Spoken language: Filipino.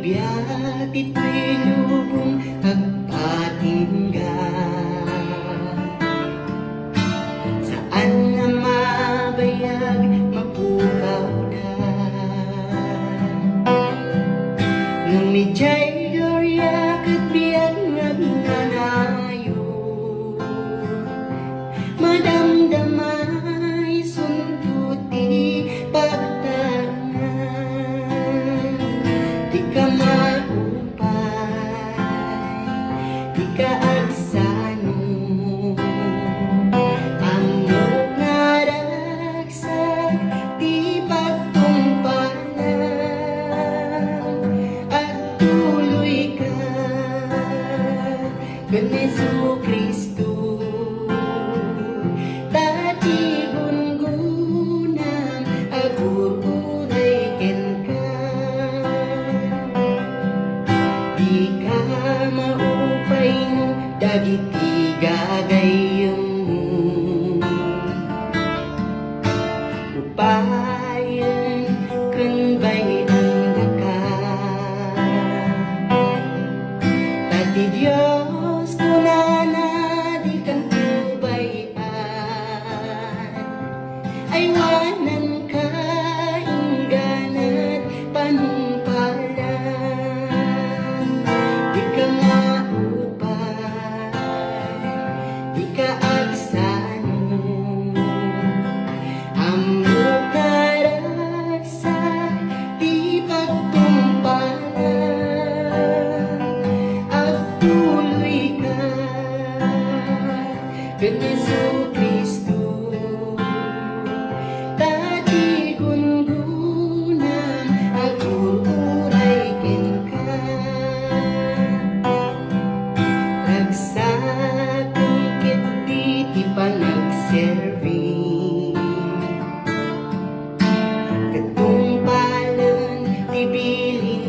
bibiyak ito'y lubong pagpatingga. Saan na mabayag, mapukaw na nang medjay goryak at biyag nagnanayo. Madamdamay sunduti pagtangan, di ka maupay, di ka agsano. Ang naragsak, di pagtumpalan, at tuloy ka kan Jesucristo. Dati gungunang aguray ken ka, di ka maupay no dagiti gagayem mo. Upayan ken bayan ka, dati Diyos kunana di kan ay wanan ka ingganat panumpalan. Di ka maupay, di ka agsano. Amo karagsak, di pagtumpalan, at tuloy ka kan Jesucristo. Dati gungunang aguray ken ka, ragsakon ket di panagserving, katumpalan ti bilin